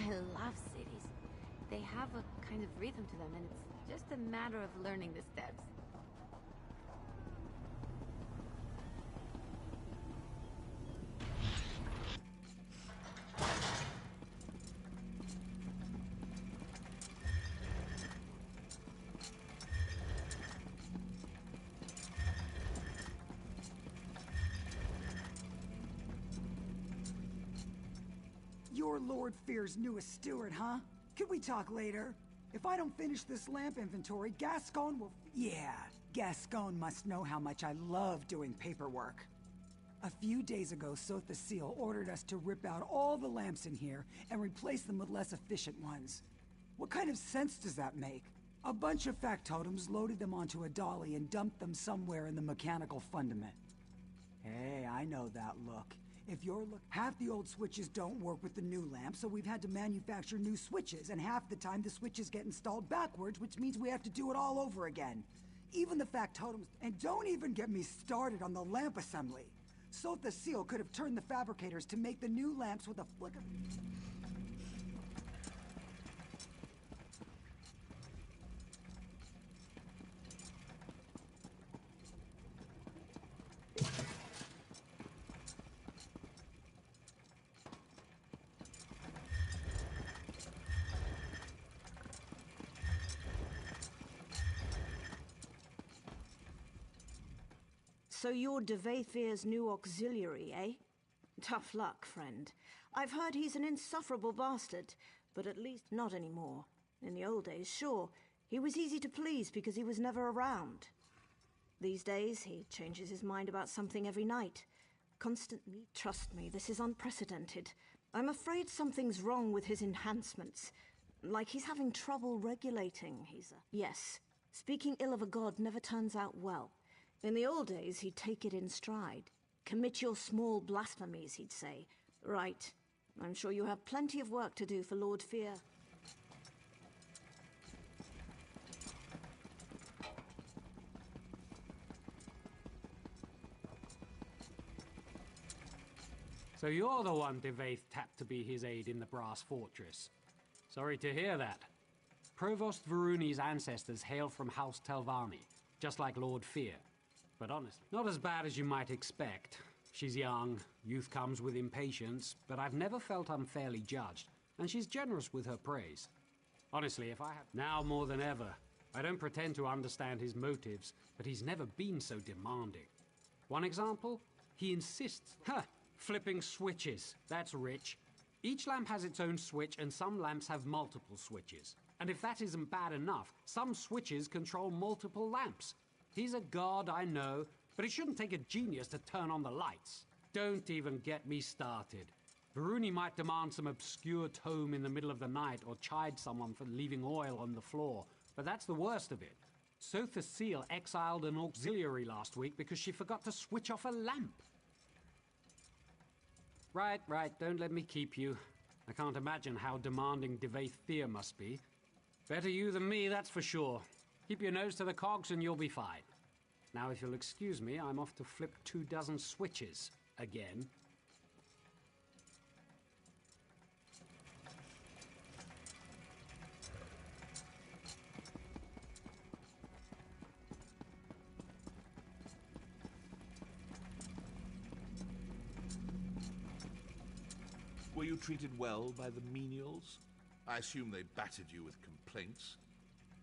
I love cities. They have a kind of rhythm to them, and it's just a matter of learning the steps. You're Lord Fear's newest steward, huh? Could we talk later? If I don't finish this lamp inventory, Gascon will... Yeah, Gascon must know how much I love doing paperwork. A few days ago, Sotha Seal ordered us to rip out all the lamps in here and replace them with less efficient ones. What kind of sense does that make? A bunch of factotums loaded them onto a dolly and dumped them somewhere in the mechanical fundament. Hey, I know that look. If you're half the old switches don't work with the new lamp, so we've had to manufacture new switches, and half the time the switches get installed backwards, which means we have to do it all over again. Even the factotums, and don't even get me started on the lamp assembly. Sotha Seal could have turned the fabricators to make the new lamps with a flick of... So you're de Vaythir's new auxiliary, eh? Tough luck, friend. I've heard he's an insufferable bastard, but at least not anymore. In the old days, sure, he was easy to please because he was never around. These days, he changes his mind about something every night. Constantly, trust me, this is unprecedented. I'm afraid something's wrong with his enhancements. Like he's having trouble regulating, Yes, speaking ill of a god never turns out well. In the old days, he'd take it in stride. Commit your small blasphemies, he'd say. Right. I'm sure you have plenty of work to do for Lord Fear. So you're the one de Vaith tapped to be his aide in the Brass Fortress. Sorry to hear that. Provost Varuni's ancestors hail from House Telvanni, just like Lord Fear. But honestly, not as bad as you might expect. She's young, youth comes with impatience, but I've never felt unfairly judged, and she's generous with her praise. Honestly, if I had... Now more than ever, I don't pretend to understand his motives, but he's never been so demanding. One example? He insists... Flipping switches. That's rich. Each lamp has its own switch, and some lamps have multiple switches. And if that isn't bad enough, some switches control multiple lamps. He's a god, I know, but it shouldn't take a genius to turn on the lights. Don't even get me started. Varuni might demand some obscure tome in the middle of the night or chide someone for leaving oil on the floor, but that's the worst of it. Sotha Seal exiled an auxiliary last week because she forgot to switch off a lamp. Right, don't let me keep you. I can't imagine how demanding de Vaythir must be. Better you than me, that's for sure. Keep your nose to the cogs and you'll be fine. Now, if you'll excuse me, I'm off to flip 24 switches again. Were you treated well by the menials? I assume they battered you with complaints.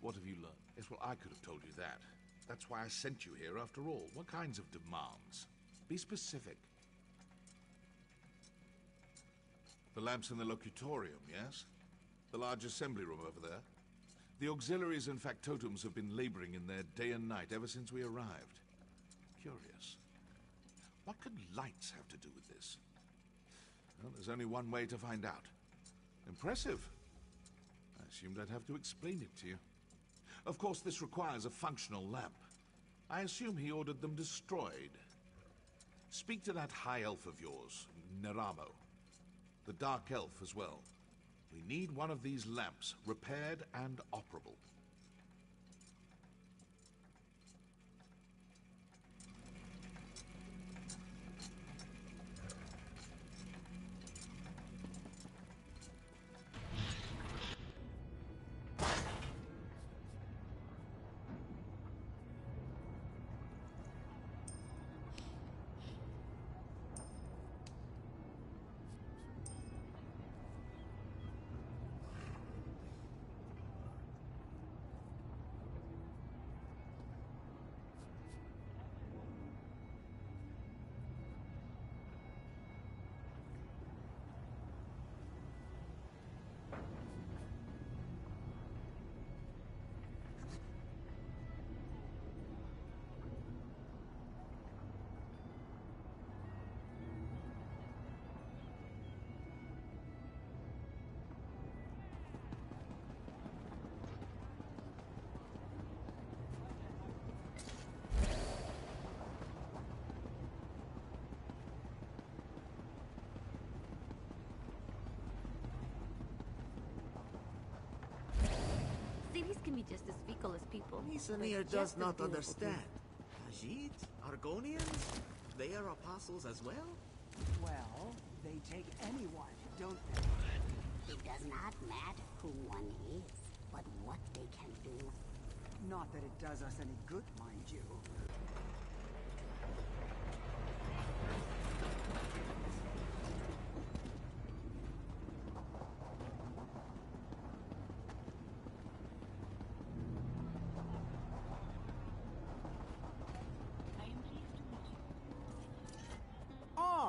What have you learned? Yes, well, I could have told you that. That's why I sent you here after all. What kinds of demands? Be specific. The lamps in the locutorium, yes? The large assembly room over there? The auxiliaries and factotums have been laboring in there day and night ever since we arrived. Curious. What could lights have to do with this? Well, there's only one way to find out. Impressive. I assumed I'd have to explain it to you. Of course, this requires a functional lamp. I assume he ordered them destroyed. Speak to that high elf of yours, Neramo. The dark elf as well. We need one of these lamps, repaired and operable. can be just as fickle as people. Nisanir but does just as not beautiful, understand. Khajiit? Argonians? They are apostles as well? Well, they take anyone, don't they? It does not matter who one is, but what they can do. Not that it does us any good, mind you.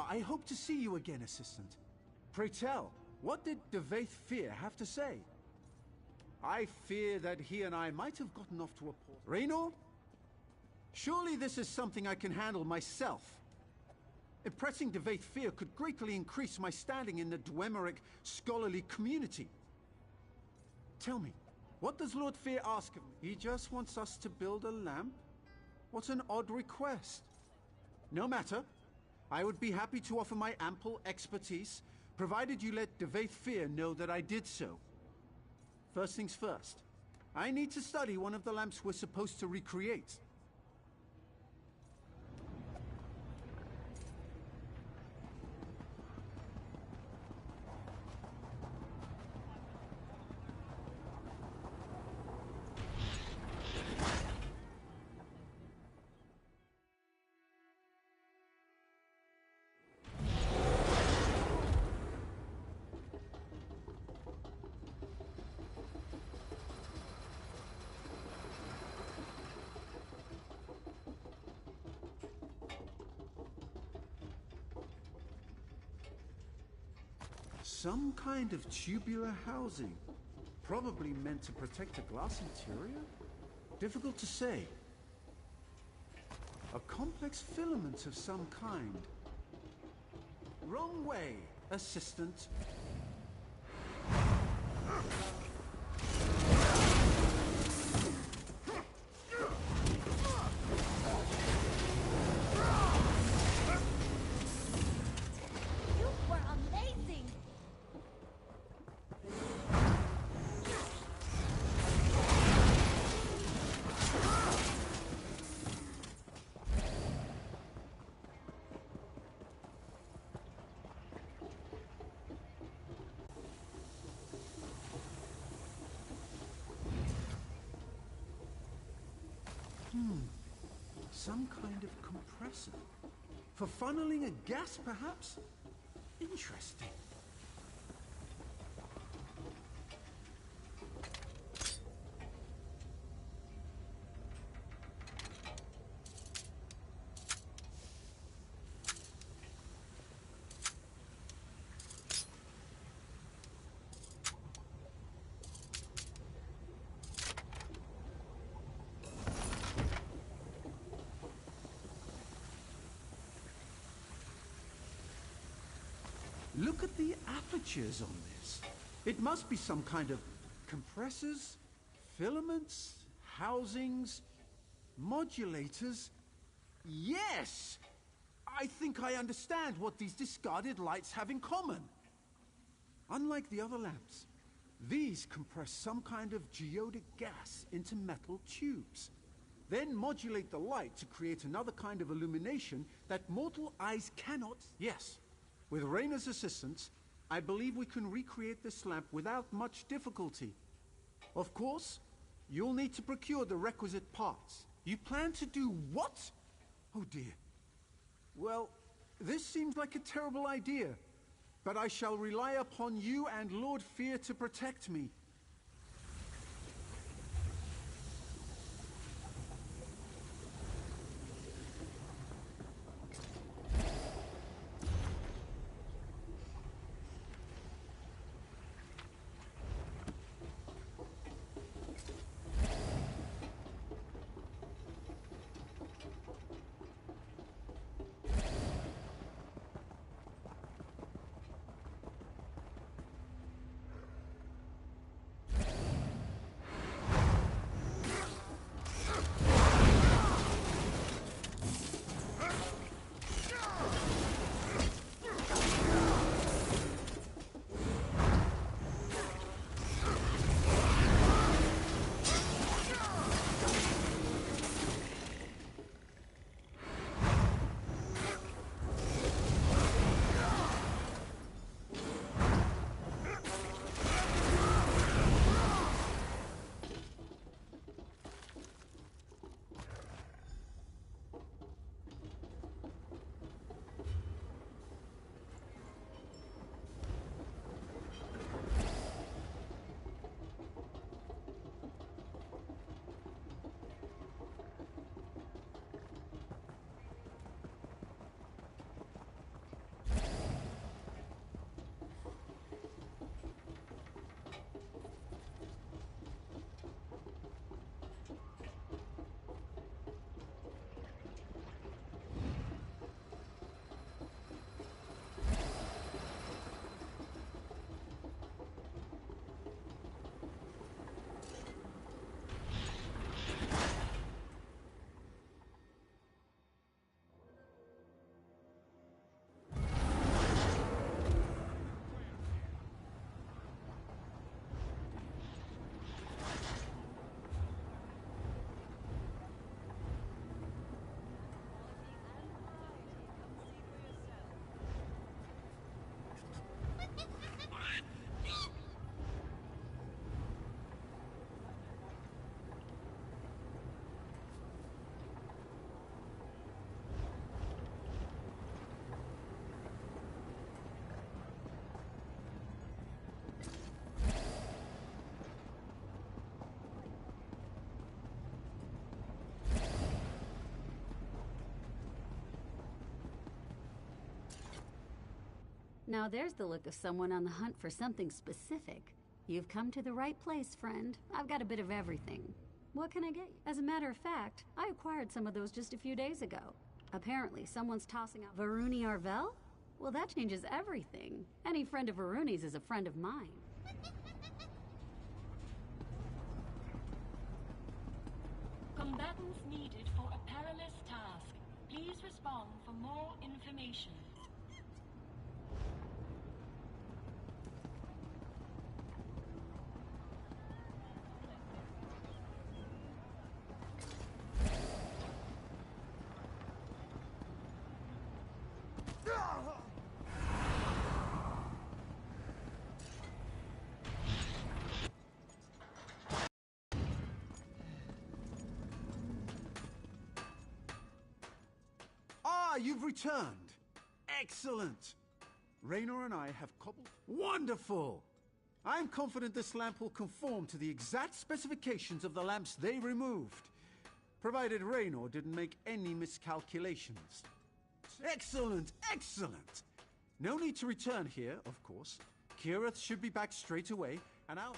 I hope to see you again, Assistant. Pray tell, what did Devaith Fear have to say? I fear that he and I might have gotten off to a port. Raynor? Surely this is something I can handle myself. Impressing Devaith Fear could greatly increase my standing in the Dwemerich scholarly community. Tell me, what does Lord Fear ask of me? He just wants us to build a lamp? What an odd request. No matter. I would be happy to offer my ample expertise, provided you let Devaith Fear know that I did so. First things first, I need to study one of the lamps we're supposed to recreate. Some kind of tubular housing. Probably meant to protect a glass interior? Difficult to say. A complex filament of some kind. Wrong way, Assistant. Some kind of compressor. For funneling a gas, perhaps? Interesting. Look at the apertures on this. It must be some kind of compressors, filaments, housings, modulators. Yes! I think I understand what these discarded lights have in common. Unlike the other lamps, these compress some kind of geodic gas into metal tubes, then modulate the light to create another kind of illumination that mortal eyes cannot. Yes. With Raynor's assistance, I believe we can recreate this lamp without much difficulty. Of course, you'll need to procure the requisite parts. You plan to do what? Oh dear. Well, this seems like a terrible idea, but I shall rely upon you and Lord Fear to protect me. Now there's the look of someone on the hunt for something specific. You've come to the right place, friend. I've got a bit of everything. What can I get you? As a matter of fact, I acquired some of those just a few days ago. Apparently, someone's tossing out Varuni Arvel? Well, that changes everything. Any friend of Varuni's is a friend of mine. Combatants needed for a perilous task. Please respond for more information. You've returned. Excellent. Raynor and I have cobbled... Wonderful! I'm confident this lamp will conform to the exact specifications of the lamps they removed, provided Raynor didn't make any miscalculations. Excellent, excellent! No need to return here, of course. Kirith should be back straight away, and I'll...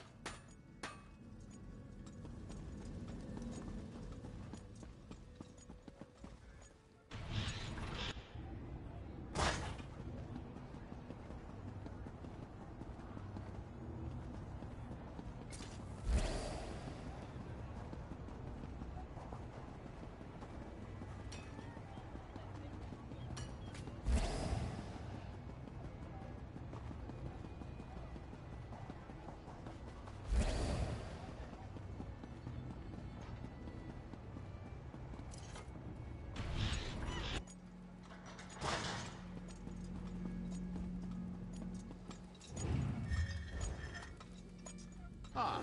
I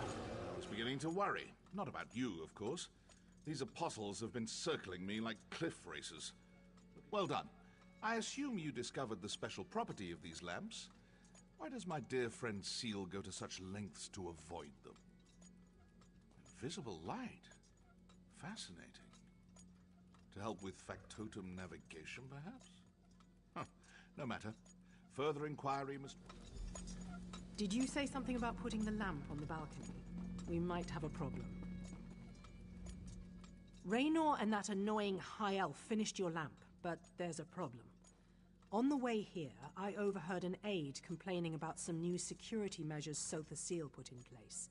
was beginning to worry. Not about you, of course. These apostles have been circling me like cliff racers. Well done. I assume you discovered the special property of these lamps. Why does my dear friend Seal go to such lengths to avoid them? Invisible light. Fascinating. To help with factotum navigation, perhaps? Huh. No matter. Further inquiry must... Did you say something about putting the lamp on the balcony? We might have a problem. Raynor and that annoying high elf finished your lamp, but there's a problem. On the way here, I overheard an aide complaining about some new security measures Sotha Seal put in place.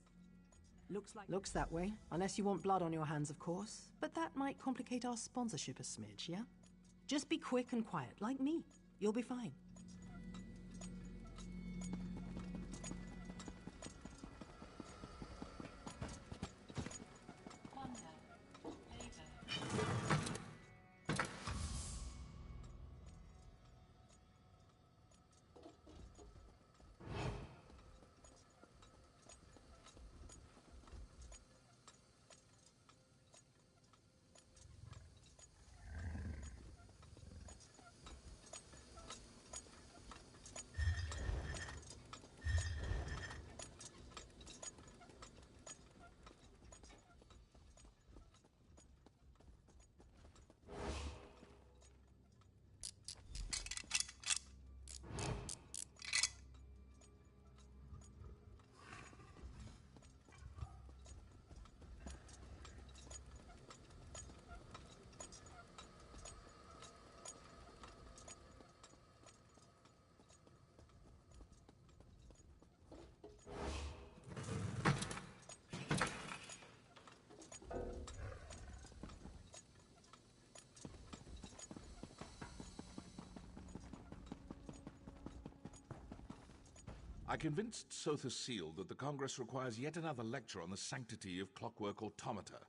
Looks that way, unless you want blood on your hands, of course. But that might complicate our sponsorship a smidge, yeah? Just be quick and quiet, like me. You'll be fine. I convinced Sotha Seal that the Congress requires yet another lecture on the sanctity of clockwork automata.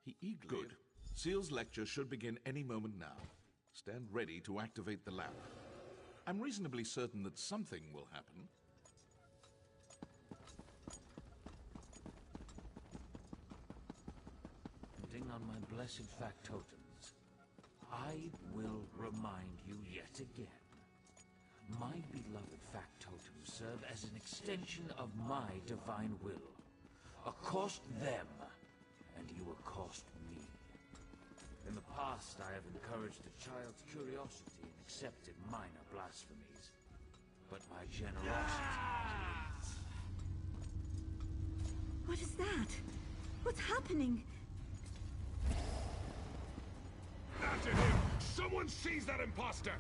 He eagerly... Good. Seal's lecture should begin any moment now. Stand ready to activate the lamp. I'm reasonably certain that something will happen. Ding on my blessed factotums, I will remind you yet again. My beloved factotums serve as an extension of my divine will. Accost them, and you accost me. In the past, I have encouraged a child's curiosity and accepted minor blasphemies. but my generosity. What is that? What's happening? After him! Someone seize that imposter!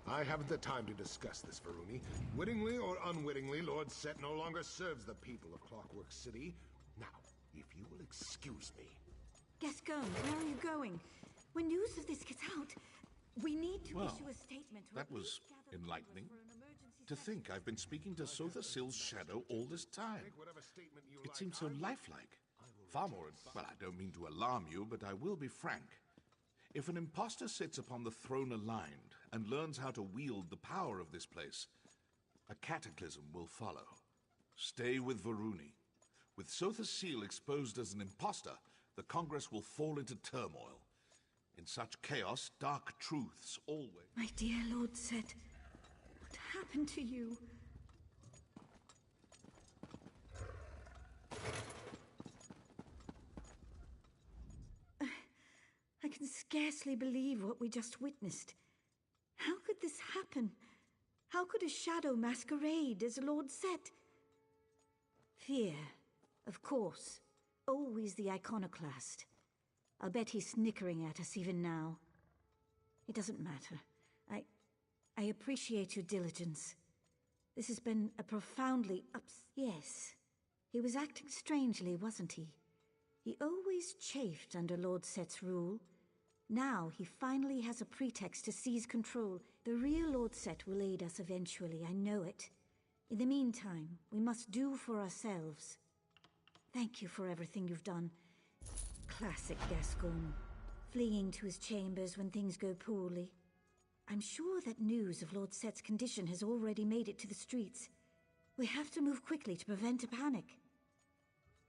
I haven't the time to discuss this, Varuni. Wittingly or unwittingly, Lord Set no longer serves the people of Clockwork City. Now, if you will excuse me... Gascon, where are you going? When news of this gets out, we need to issue a statement. That was enlightening. To think I've been speaking to Sotha Sil's shadow all this time. It seems so lifelike. Far more... Well, I don't mean to alarm you, but I will be frank. If an imposter sits upon the throne aligned and learns how to wield the power of this place, a cataclysm will follow. Stay with Varuni. With Sotha Sil exposed as an imposter, the Congress will fall into turmoil. In such chaos, dark truths always... My dear Lord Set, what happened to you? I can scarcely believe what we just witnessed. How could this happen? How could a shadow masquerade as Lord Set? Fear, of course. Always the iconoclast. I'll bet he's snickering at us even now. It doesn't matter. I appreciate your diligence. This has been a profoundly Yes. He was acting strangely, wasn't he? He always chafed under Lord Set's rule. Now he finally has a pretext to seize control. The real Lord Set will aid us eventually, I know it. In the meantime, we must do for ourselves. Thank you for everything you've done. Classic Gascon. Fleeing to his chambers when things go poorly. I'm sure that news of Lord Set's condition has already made it to the streets. We have to move quickly to prevent a panic.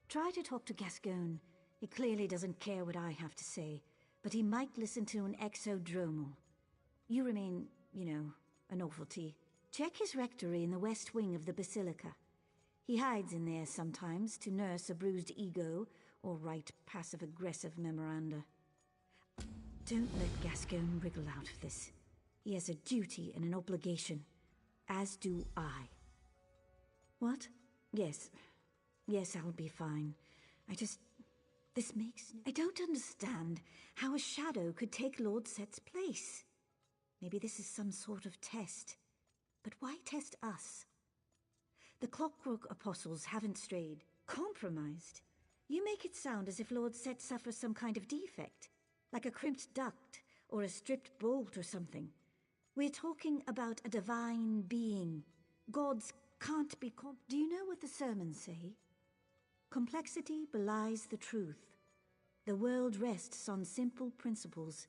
Try to talk to Gascon. He clearly doesn't care what I have to say, but he might listen to an exodromal. You remain, a novelty. Check his rectory in the west wing of the Basilica. He hides in there sometimes to nurse a bruised ego or write passive-aggressive memoranda. Don't let Gascon wriggle out of this. He has a duty and an obligation, as do I. What? Yes, I'll be fine. I don't understand how a shadow could take Lord Set's place. Maybe this is some sort of test. But why test us? The Clockwork Apostles haven't strayed. Compromised? You make it sound as if Lord Set suffers some kind of defect, like a crimped duct or a stripped bolt or something. We're talking about a divine being. Gods can't be Do you know what the sermons say? Complexity belies the truth. The world rests on simple principles.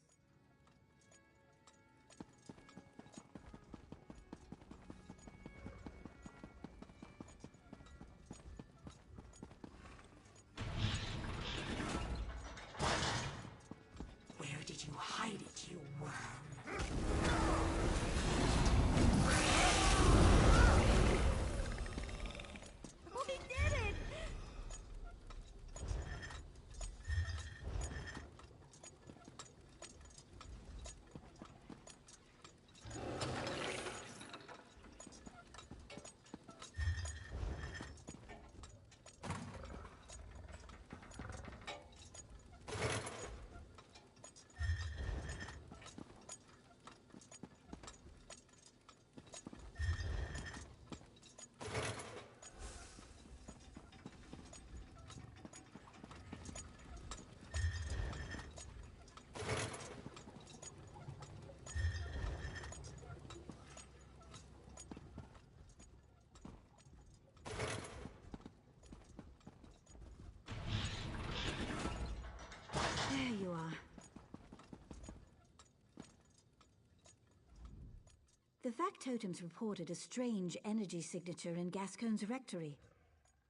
The factotums reported a strange energy signature in Gascoigne's rectory.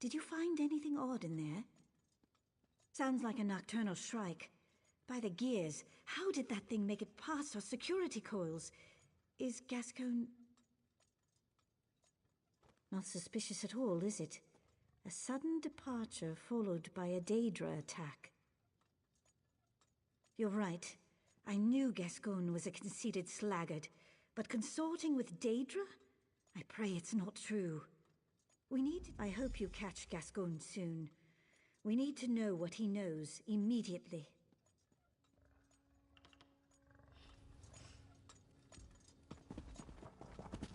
Did you find anything odd in there? Sounds like a nocturnal shrike. By the gears, how did that thing make it past our security coils? Is Gascoigne... Not suspicious at all, is it? A sudden departure followed by a Daedra attack. You're right. I knew Gascoigne was a conceited sluggard, but consorting with Daedra? I pray it's not true. I hope you catch Gascoigne soon. We need to know what he knows immediately.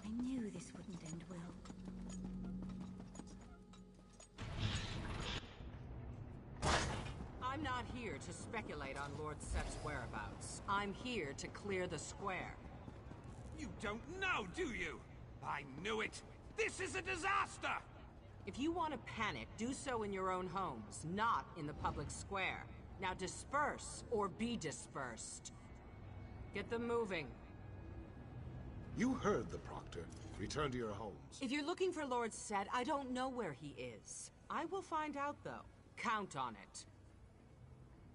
I knew this wouldn't end well. I'm not here to speculate on Lord Set's whereabouts. I'm here to clear the square. You don't know, do you? I knew it! This is a disaster! If you want to panic, do so in your own homes, not in the public square. Now disperse, or be dispersed. Get them moving. You heard the Proctor. Return to your homes. If you're looking for Lord Set, I don't know where he is. I will find out, though. Count on it.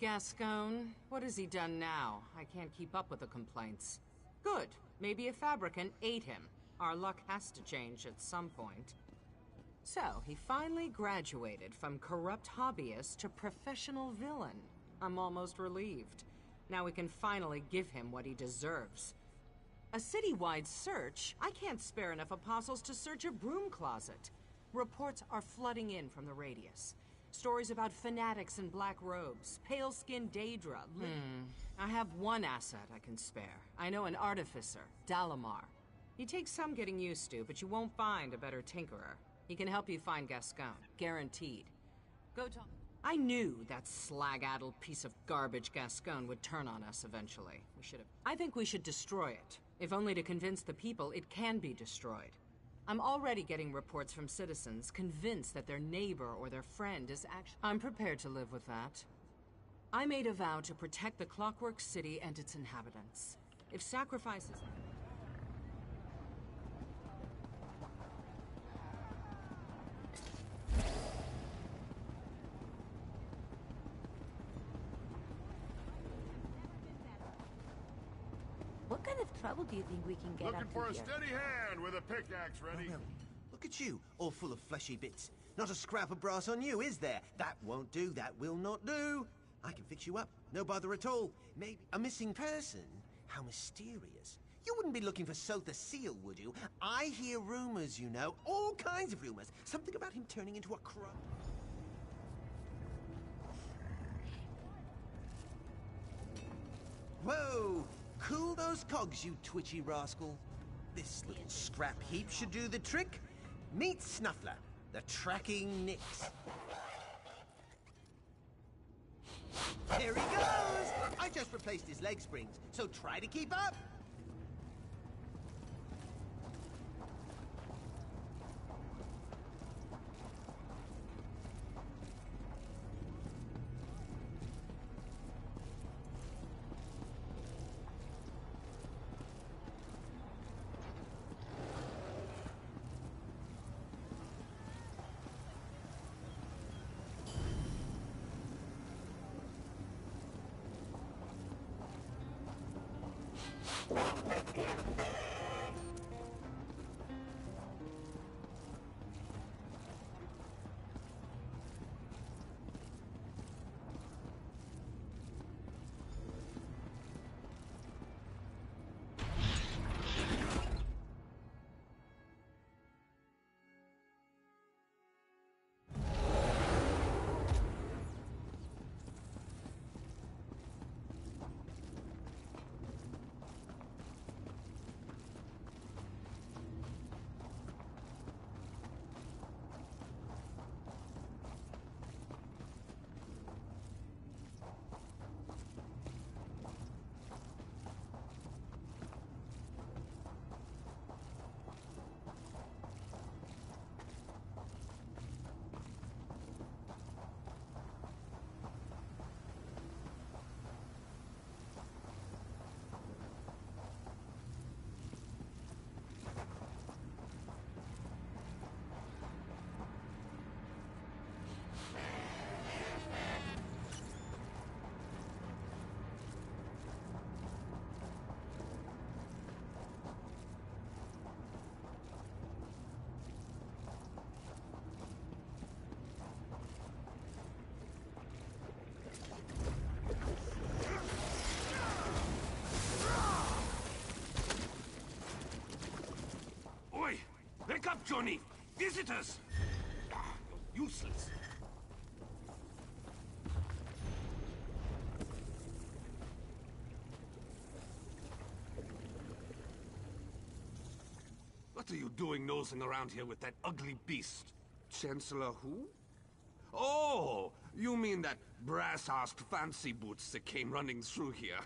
Gascoigne, what has he done now? I can't keep up with the complaints. Good. Maybe a fabricant ate him. Our luck has to change at some point. So, he finally graduated from corrupt hobbyist to professional villain. I'm almost relieved. Now we can finally give him what he deserves. A city-wide search? I can't spare enough apostles to search a broom closet. Reports are flooding in from the radius. Stories about fanatics in black robes, pale-skinned Daedra. I have one asset I can spare. I know an artificer, Dalamar. He takes some getting used to, but you won't find a better tinkerer. He can help you find Gascoigne, guaranteed. Go talk. I knew that slag-addled piece of garbage Gascoigne would turn on us eventually. I think we should destroy it. If only to convince the people it can be destroyed. I'm already getting reports from citizens convinced that their neighbor or their friend is actually... I'm prepared to live with that. I made a vow to protect the Clockwork City and its inhabitants. If sacrifices... What kind of trouble do you think we can get Looking up to for a here? steady hand with a pickaxe ready. Oh, no. Look at you, all full of fleshy bits. Not a scrap of brass on you, is there? That won't do, that will not do. I can fix you up, no bother at all. Maybe a missing person? How mysterious. You wouldn't be looking for Sotha Seal, would you? I hear rumors, you know, all kinds of rumors. Something about him turning into a crow. Whoa! Cool those cogs, you twitchy rascal. This little scrap heap should do the trick. Meet Snuffler, the tracking Nix. There he goes! I just replaced his leg springs, so try to keep up. company! Visitors! You're useless. What are you doing nosing around here with that ugly beast? Chancellor who? Oh, you mean that brass-arsed fancy boots that came running through here.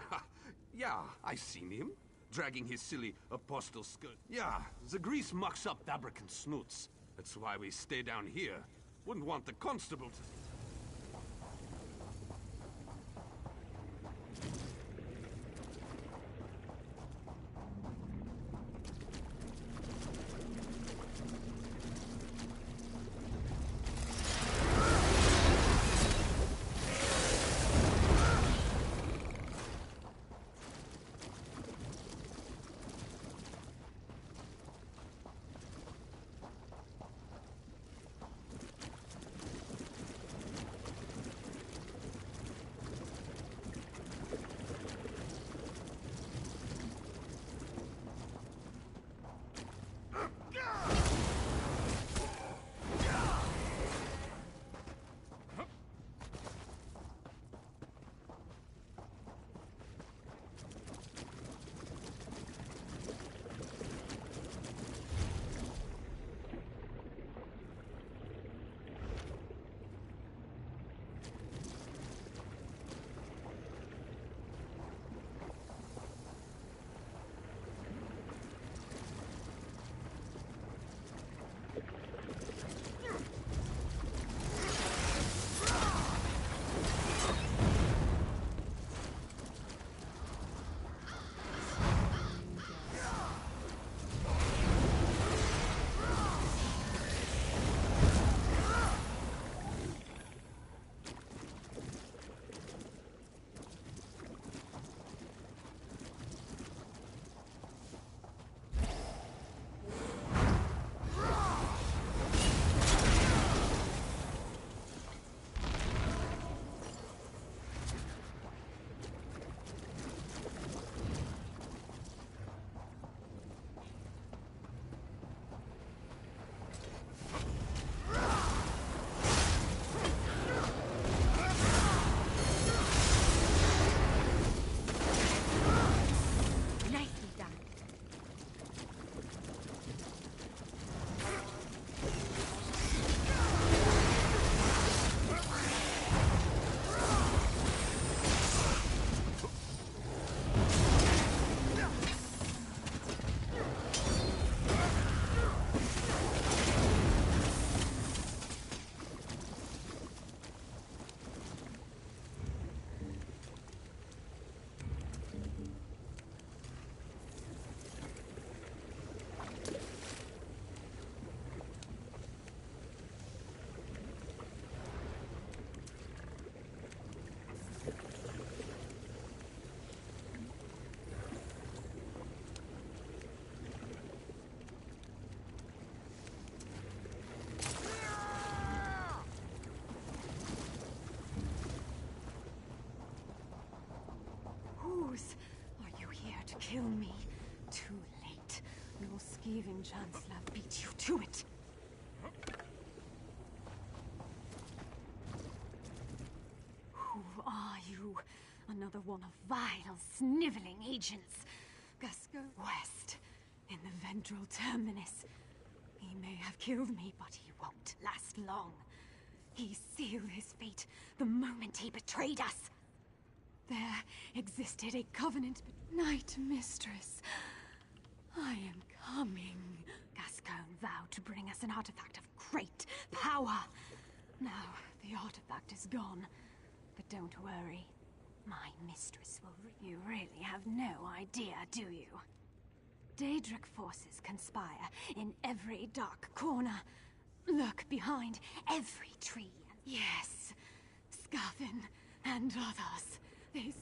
Yeah, I seen him, dragging his silly apostle skirt. Yeah, the grease mucks up Fabricant snoots. That's why we stay down here. Wouldn't want the constable to... Are you here to kill me? Too late. Your skeeving Chancellor beat you to it. Who are you? Another one of vile, sniveling agents. Gasco West, in the ventral terminus. He may have killed me, but he won't last long. He sealed his fate the moment he betrayed us. There existed a covenant, but Night Mistress, I am coming. Gascoigne vowed to bring us an artifact of great power. Now, the artifact is gone, but don't worry. My mistress will... You really have no idea, do you? Daedric forces conspire in every dark corner. Lurk behind every tree. Yes, Scaffin and others. They...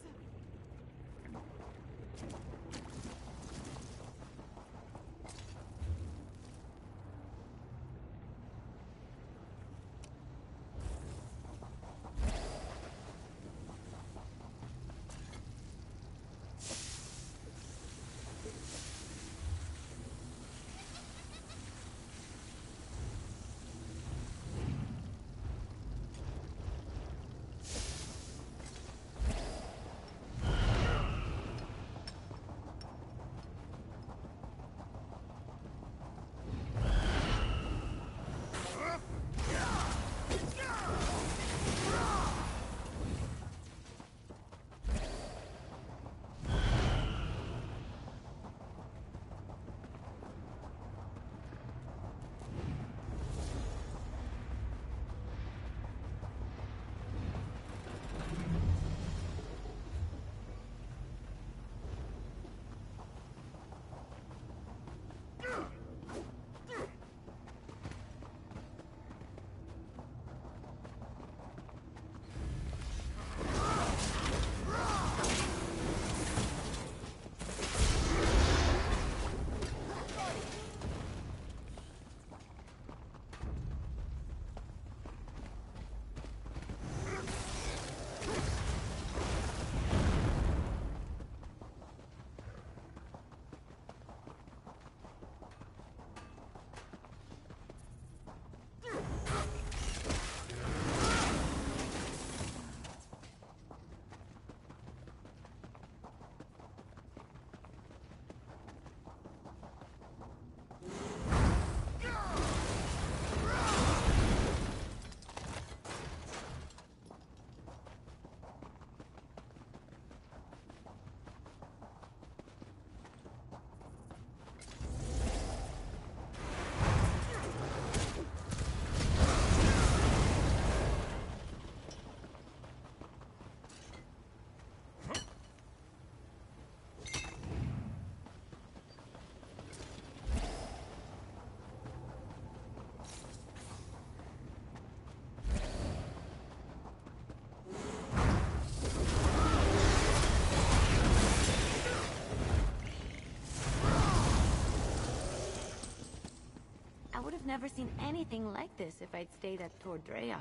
have never seen anything like this if I'd stayed at Tor Dreyok.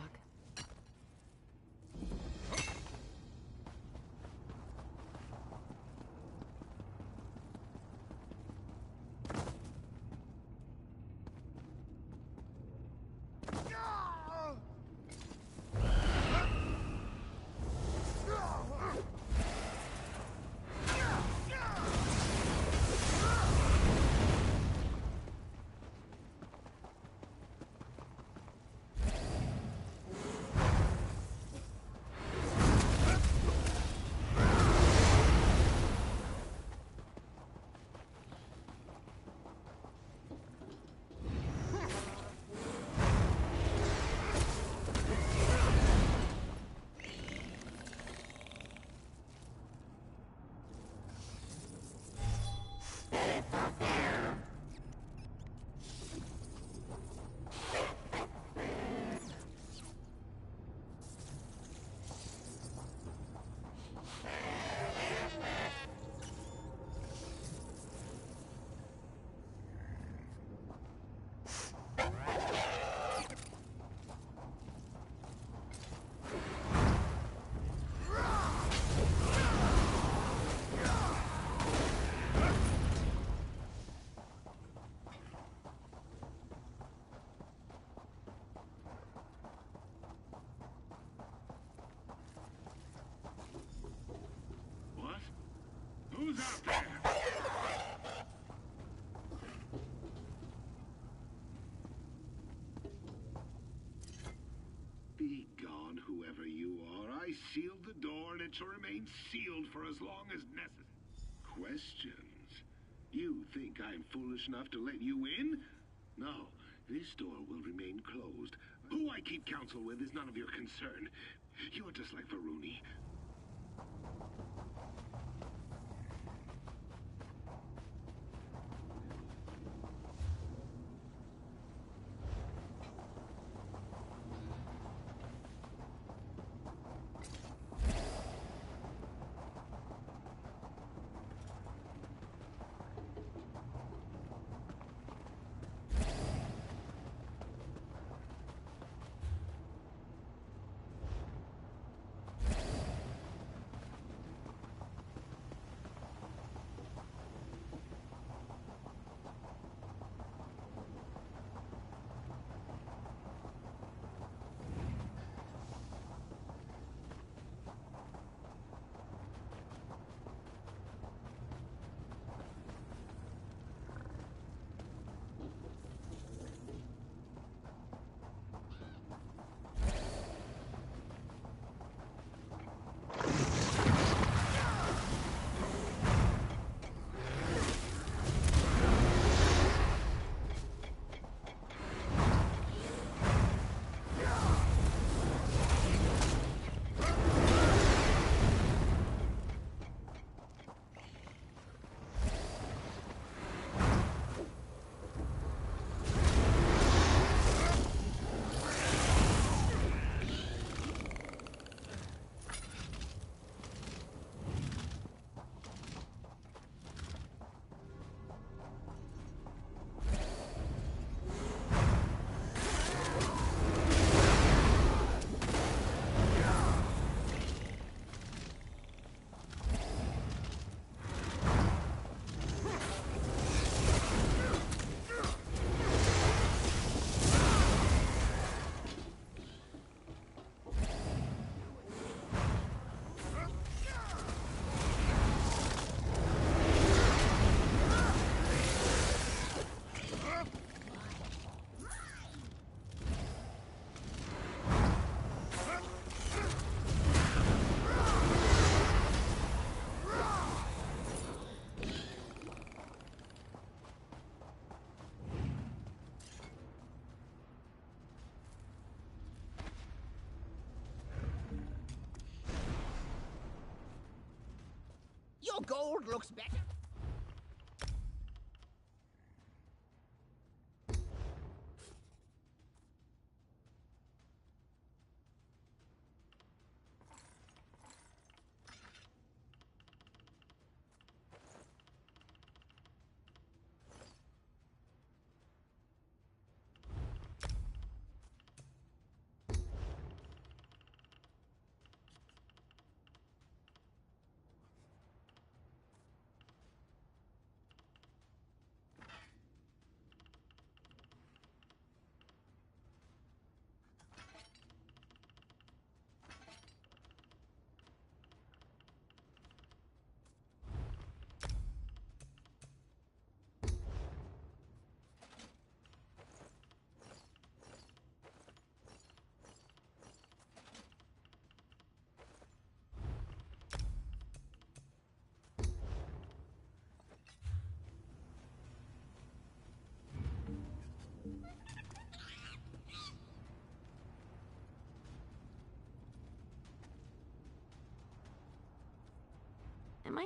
Who's out there? Be gone, whoever you are. I sealed the door, and it shall remain sealed for as long as necessary. Questions? You think I'm foolish enough to let you in? No, this door will remain closed. Who I keep counsel with is none of your concern. You're just like Varuni. Your gold looks better.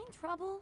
having trouble?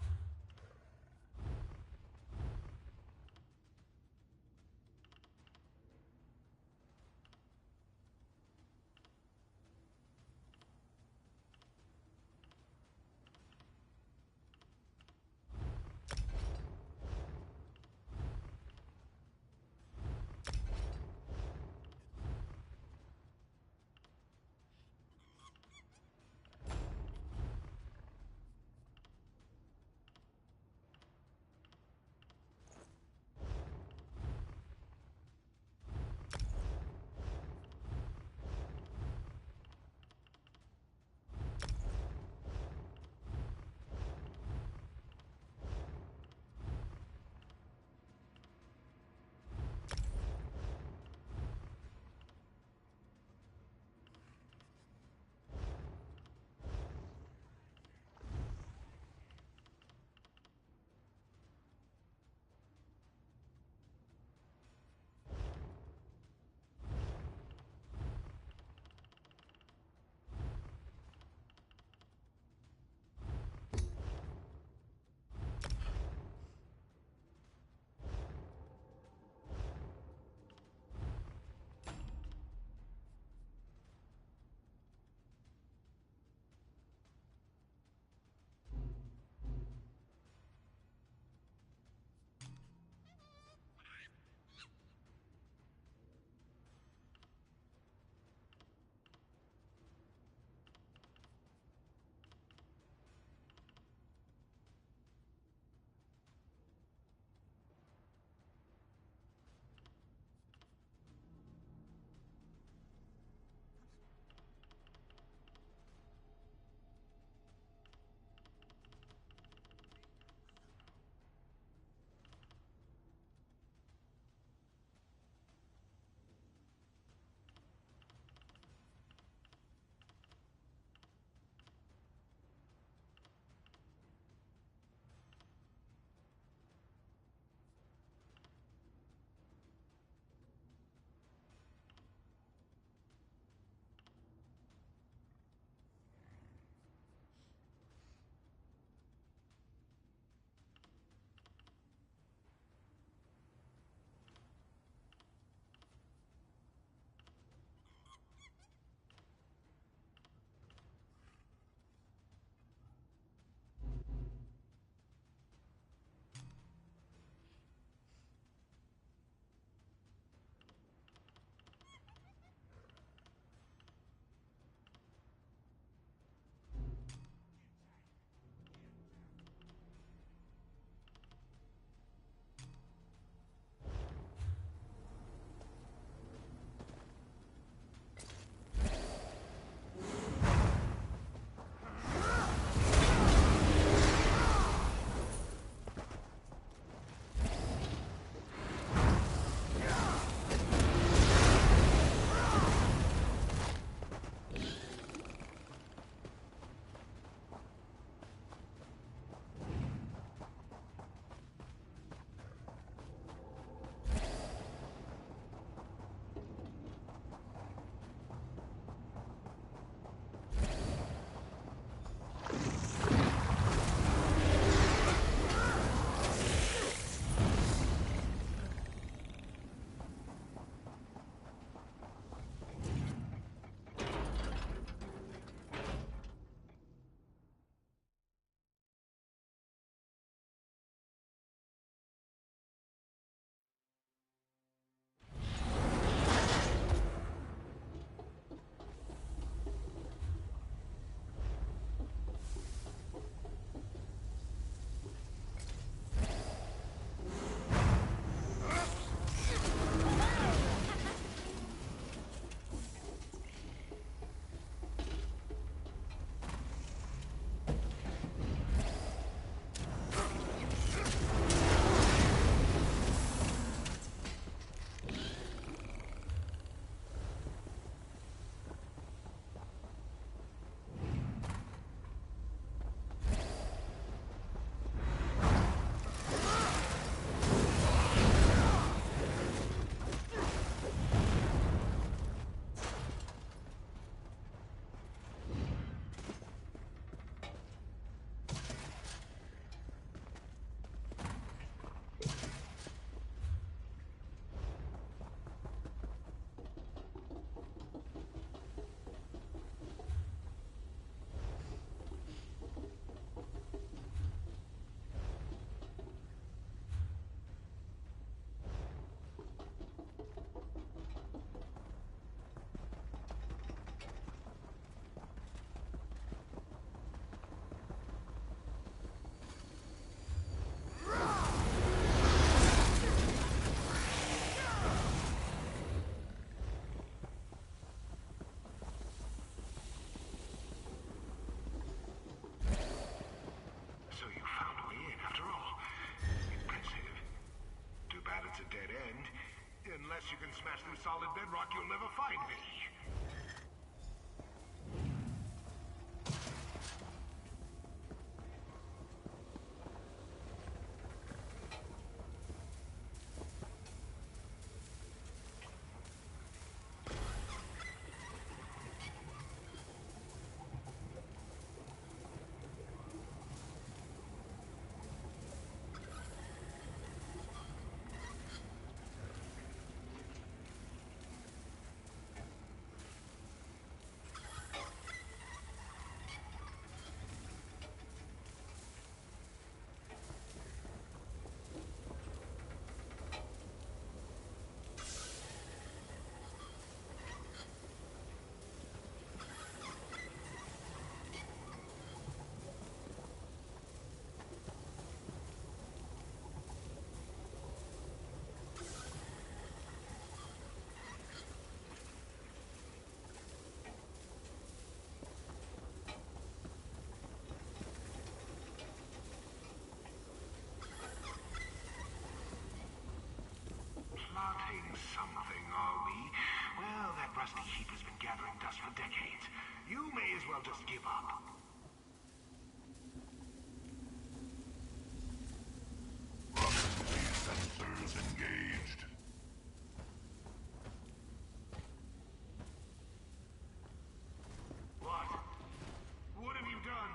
Unless you can smash through solid bedrock, you'll never find me. Plotting something, are we? Well, that rusty heap has been gathering dust for decades. You may as well just give up. Sensors engaged. What? What have you done?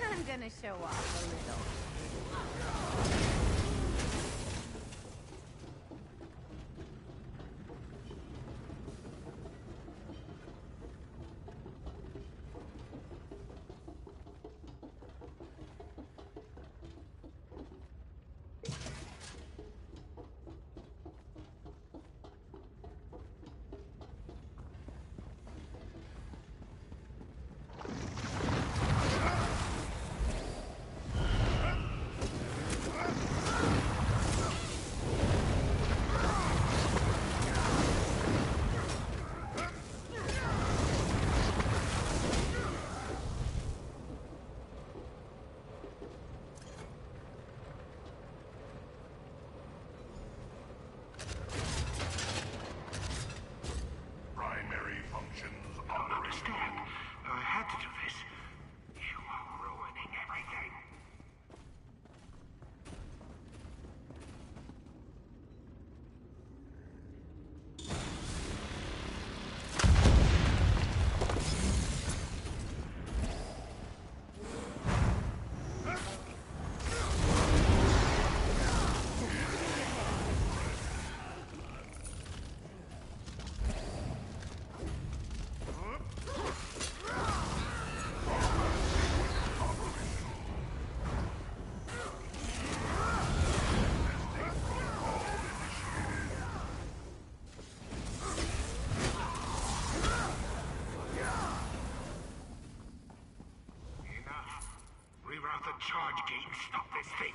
I'm gonna show off a little. charge gate and stop this thing.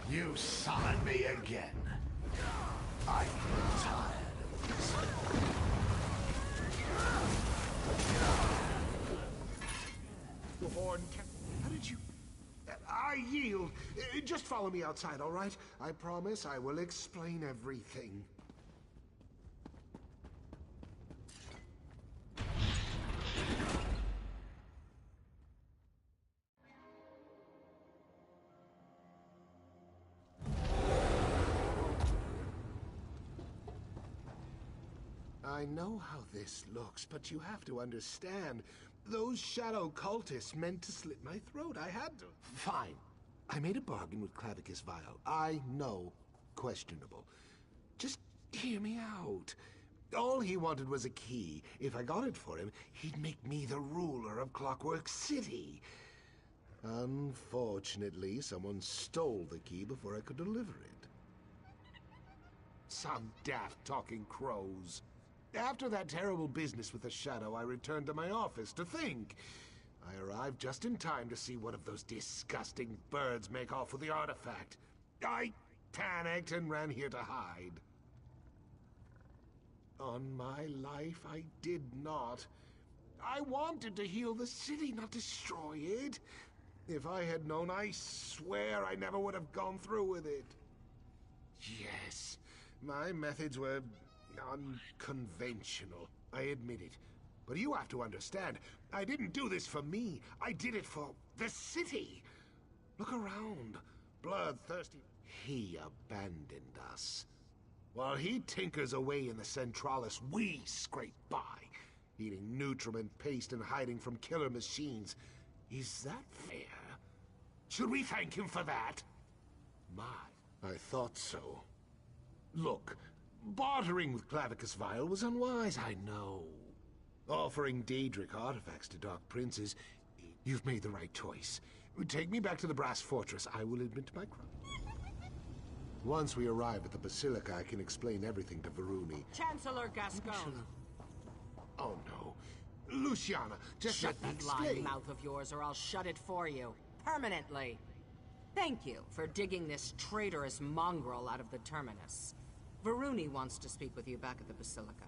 You summon me again. I'm tired of this. WaRdeN, how did you... I yield. Just follow me outside, all right? I promise I will explain everything. I know how this looks, but you have to understand. Those shadow cultists meant to slit my throat. I had to. Fine. I made a bargain with Clavicus Vial. I know. Questionable. Just hear me out. All he wanted was a key. If I got it for him, he'd make me the ruler of Clockwork City. Unfortunately, someone stole the key before I could deliver it. Some daft talking crows. After that terrible business with the Shadow, I returned to my office to think. I arrived just in time to see one of those disgusting birds make off with the artifact. I panicked and ran here to hide. On my life, I did not. I wanted to heal the city, not destroy it. If I had known, I swear I never would have gone through with it. Yes, my methods were unconventional, I admit it. But you have to understand, I didn't do this for me. I did it for the city. Look around. Bloodthirsty. He abandoned us. While he tinkers away in the Centralis, we scrape by, eating nutriment paste and hiding from killer machines. Is that fair? Should we thank him for that? I thought so. Look, bartering with Clavicus Vial was unwise, I know. Offering Daedric artifacts to Dark Princes, you've made the right choice. Take me back to the Brass Fortress. I will admit my crime. Once we arrive at the Basilica, I can explain everything to Varuni. Chancellor Gascon. Oh, no. Luciana, just shut let me that lying explain. mouth of yours or I'll shut it for you. Permanently. Thank you for digging this traitorous mongrel out of the Terminus. Varuni wants to speak with you back at the Basilica.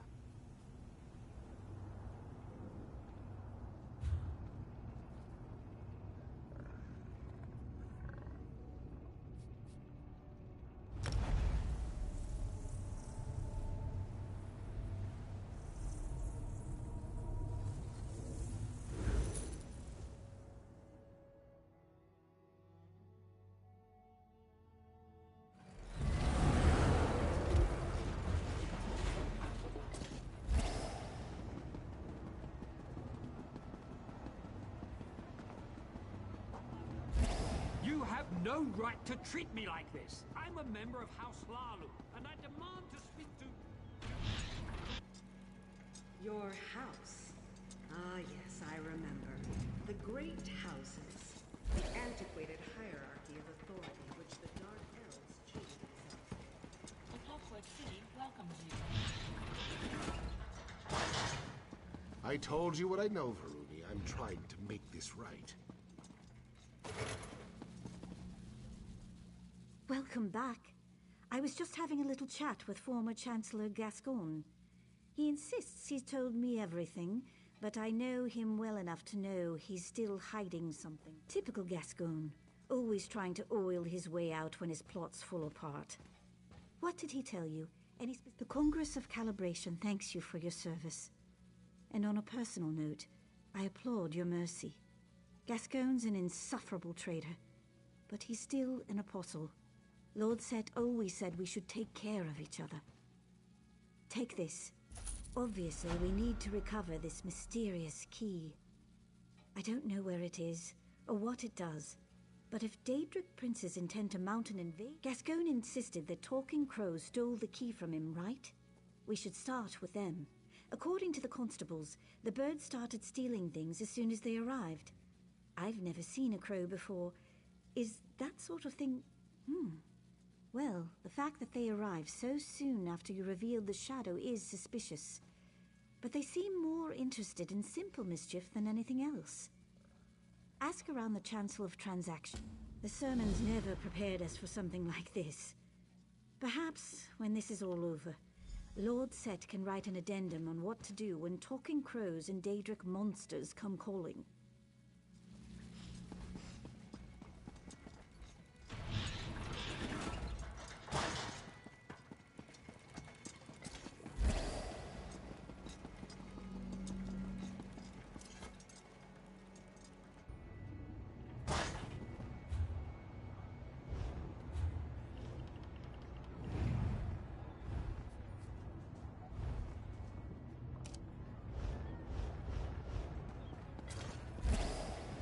You have no right to treat me like this. I'm a member of House Lalu, and I demand to speak to... Your house. Ah, yes, I remember. The great houses. The antiquated hierarchy of authority which the Dark Elves treated as. The Clockwork City welcomes you. I told you what I know, Varuni. I'm trying to make this right. Welcome back. I was just having a little chat with former Chancellor Gascoigne. He insists he's told me everything, but I know him well enough to know he's still hiding something. Typical Gascoigne, always trying to oil his way out when his plots fall apart. What did he tell you? The Congress of Calibration thanks you for your service. And on a personal note, I applaud your mercy. Gascoigne's an insufferable traitor, but he's still an apostle. Lord Set always said we should take care of each other. Take this. Obviously, we need to recover this mysterious key. I don't know where it is, or what it does, but if Daedric princes intend to mount an invasion... Gascoigne insisted that Talking Crows stole the key from him, right? We should start with them. According to the constables, the birds started stealing things as soon as they arrived. I've never seen a crow before. Is that sort of thing... Well, the fact that they arrived so soon after you revealed the shadow is suspicious. But they seem more interested in simple mischief than anything else. Ask around the Chancel of Transaction. The sermons never prepared us for something like this. Perhaps, when this is all over, Lord Set can write an addendum on what to do when Talking Crows and Daedric monsters come calling.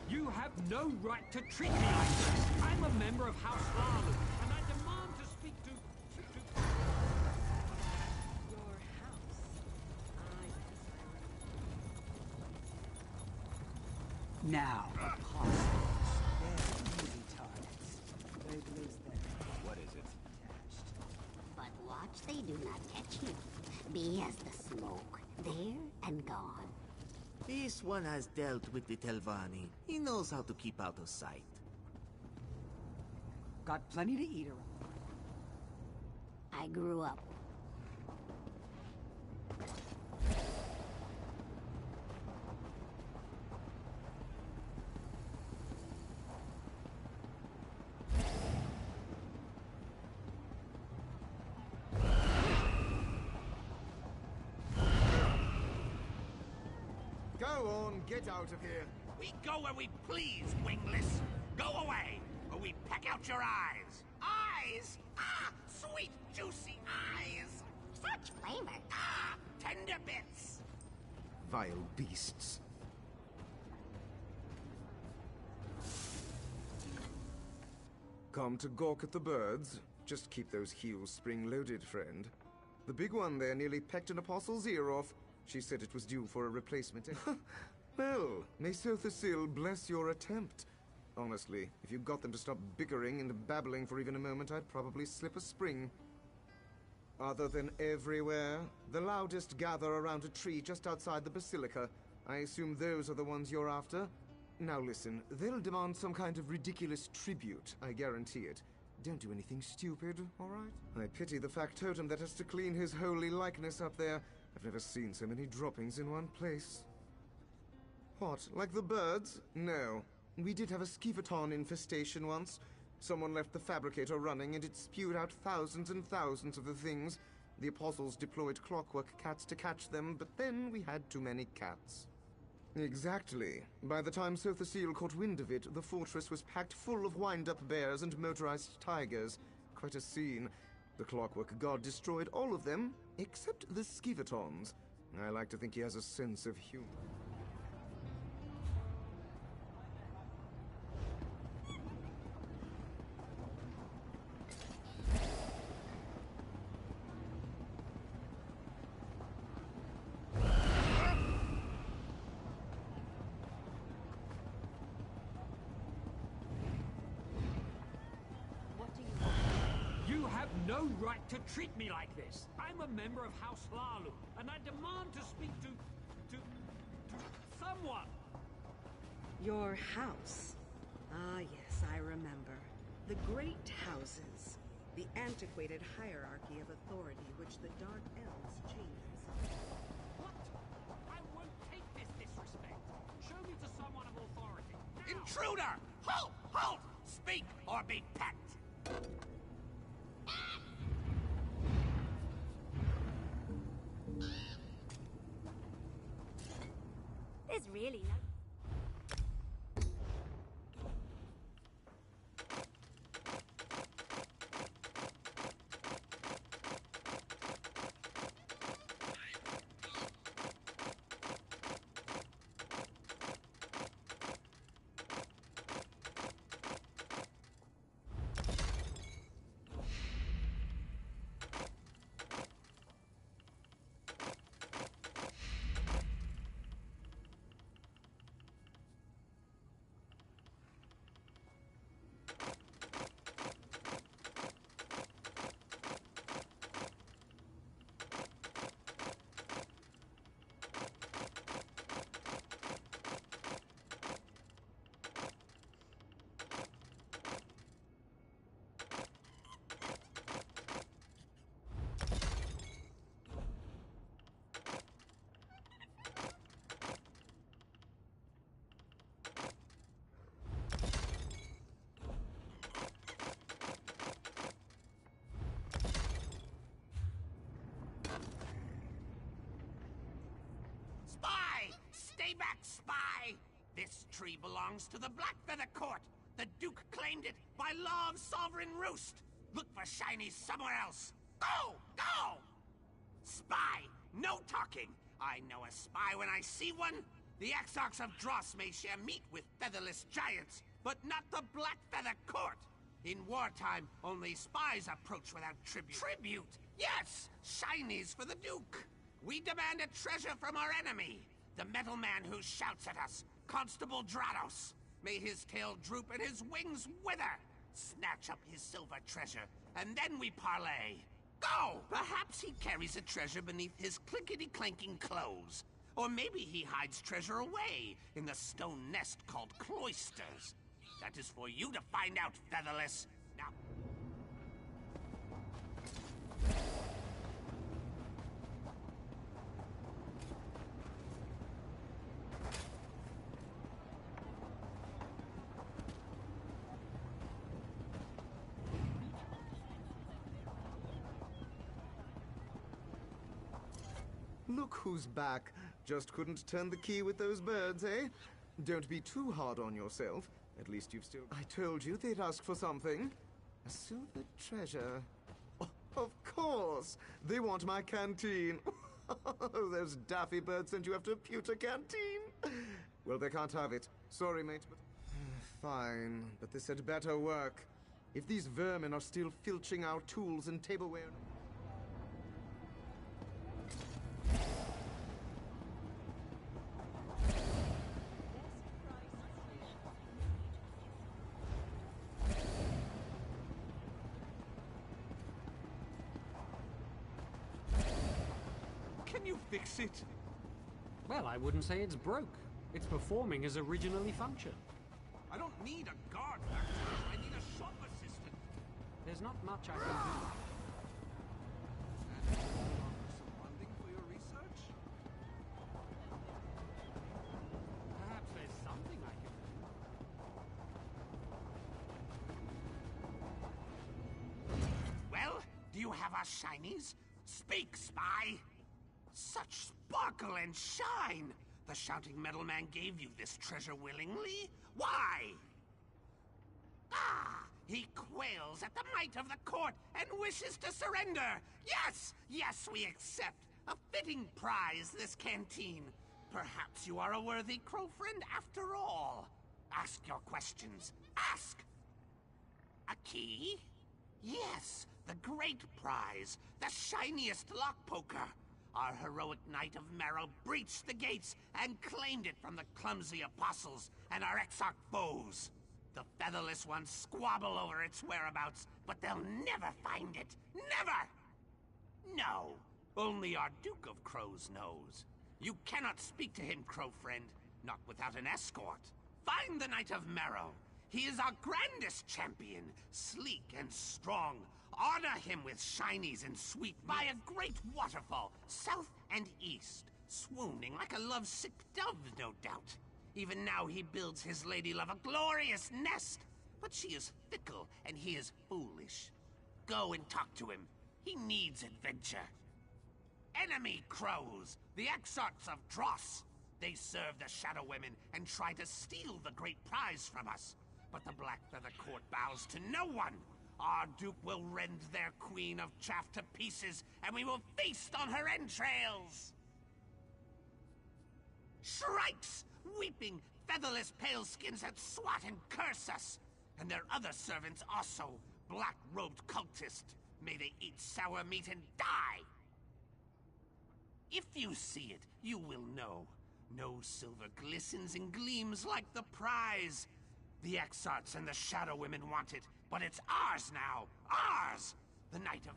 You have no right to treat me like this. I'm a member of House Lalu, and I demand to speak to... Your house. Ah, yes, I remember. Now, apostles. They're easy targets. They'd lose their... What is it? But watch they do not catch you. Be as the smoke, there and gone. This one has dealt with the Telvanni. He knows how to keep out of sight. Got plenty to eat around. I grew up. Go on, get out of here. We go where we please, wingless. Go away, or we peck out your eyes. Eyes? Ah, sweet, juicy eyes. Such flavor. Ah, tender bits. Vile beasts. Come to gawk at the birds? Just keep those heels spring-loaded, friend. The big one there nearly pecked an apostle's ear off. She said it was due for a replacement. Well, may Sothasil bless your attempt. Honestly, if you got them to stop bickering and babbling for even a moment, I'd probably slip a spring. Other than everywhere, the loudest gather around a tree just outside the Basilica. I assume those are the ones you're after? Now listen, they'll demand some kind of ridiculous tribute, I guarantee it. Don't do anything stupid, all right? I pity the factotum that has to clean his holy likeness up there. I've never seen so many droppings in one place. What, like the birds? No. We did have a skeevaton infestation once. Someone left the fabricator running and it spewed out thousands and thousands of the things. The apostles deployed clockwork cats to catch them, but then we had too many cats. Exactly. By the time Sothasil caught wind of it, the fortress was packed full of wind-up bears and motorized tigers. Quite a scene. The clockwork god destroyed all of them, except the skeevatons. I like to think he has a sense of humor. No right to treat me like this. I'm a member of House Lalu, and I demand to speak to someone. Your house? Ah, yes, I remember. The great houses. The antiquated hierarchy of authority which the Dark Elves changes. What? I won't take this disrespect. Show me to someone of authority. Now. Intruder! Halt! Halt! Speak or be pecked! There's really no... Stay back, spy! This tree belongs to the Blackfeather Court. The Duke claimed it by law of Sovereign Roost. Look for shinies somewhere else. Go! Go! Spy! No talking! I know a spy when I see one. The Exarchs of Dross may share meat with featherless giants, but not the Blackfeather Court. In wartime, only spies approach without tribute. Tribute? Yes! Shinies for the Duke! We demand a treasure from our enemy, the metal man who shouts at us, Constable Drados. May his tail droop and his wings wither. Snatch up his silver treasure, and then we parley. Go! Perhaps he carries a treasure beneath his clinkety-clanking clothes. Or maybe he hides treasure away in the stone nest called cloisters. That is for you to find out, Featherless. Now... Look who's back. Just couldn't turn the key with those birds, eh? Don't be too hard on yourself. At least you've still... I told you they'd ask for something. A silver treasure. Oh, of course! They want my canteen. Those daffy birds sent you after a pewter canteen. Well, they can't have it. Sorry, mate, but... Fine, but this had better work. If these vermin are still filching our tools and tableware... Can you fix it? Well, I wouldn't say it's broke. It's performing as originally functioned. I don't need a guard, Factor. I need a shop assistant. There's not much I can do. Some funding for your research? Perhaps there's something I can do. Well, do you have our shinies? Speak, spy! Such sparkle and shine! The shouting metal man gave you this treasure willingly? Why? Ah! He quails at the might of the court and wishes to surrender! Yes! Yes, we accept! A fitting prize, this canteen. Perhaps you are a worthy crow friend after all. Ask your questions. Ask! A key? Yes, the great prize. The shiniest lock poker. Our heroic Knight of Marrow breached the gates and claimed it from the clumsy apostles and our exarch foes. The featherless ones squabble over its whereabouts, but they'll never find it. Never! No, only our Duke of Crows knows. You cannot speak to him, crow friend, not without an escort. Find the Knight of Marrow. He is our grandest champion, sleek and strong. Honor him with shinies and sweet by a great waterfall, south and east, swooning like a lovesick dove, no doubt. Even now he builds his lady love a glorious nest, but she is fickle and he is foolish. Go and talk to him. He needs adventure. Enemy crows, the exarchs of Dross. They serve the Shadow Women and try to steal the great prize from us. But the Black Feather Court bows to no one. Our Duke will rend their queen of chaff to pieces, and we will feast on her entrails! Shrikes! Weeping, featherless paleskins that swat and curse us! And their other servants also, black-robed cultists. May they eat sour meat and die! If you see it, you will know. No silver glistens and gleams like the prize. The exarchs and the Shadow Women want it, but it's ours now! Ours! The Knight of...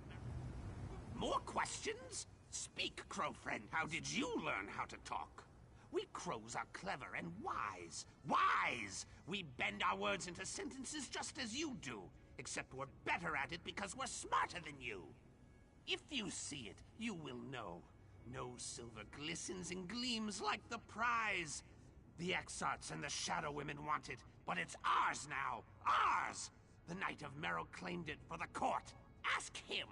More questions? Speak, crow friend. How did you learn how to talk? We crows are clever and wise. Wise! We bend our words into sentences just as you do. Except we're better at it because we're smarter than you. If you see it, you will know. No silver glistens and gleams like the prize. The exarchs and the Shadow Women want it, but it's ours now. Ours! The Knight of Marrow claimed it for the court. Ask him.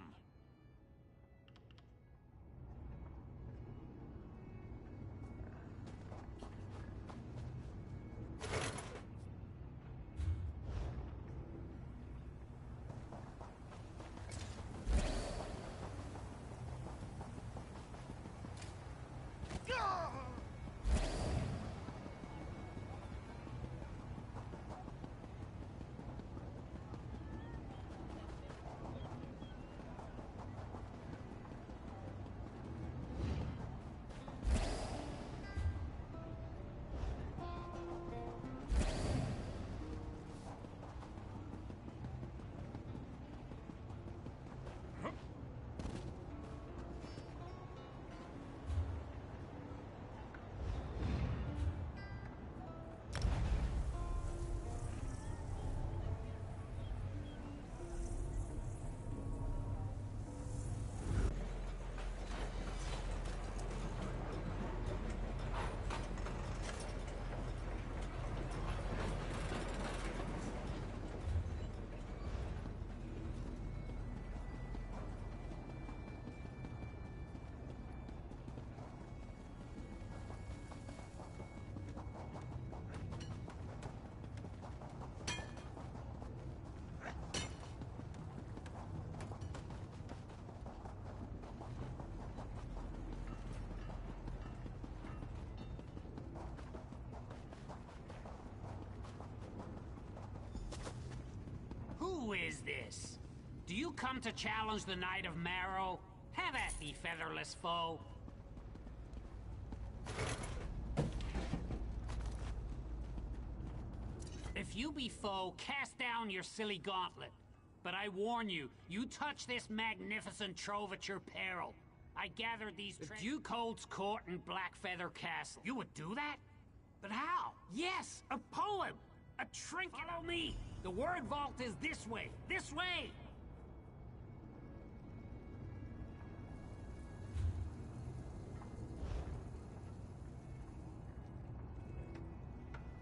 Who is this? Do you come to challenge the Knight of Marrow? Have at thee, featherless foe. If you be foe, cast down your silly gauntlet. But I warn you, you touch this magnificent trove at your peril. I gathered these... The Duke holds court in Blackfeather Castle. You would do that? But how? Yes, a poem! A trinket! Follow me! The word vault is this way! This way!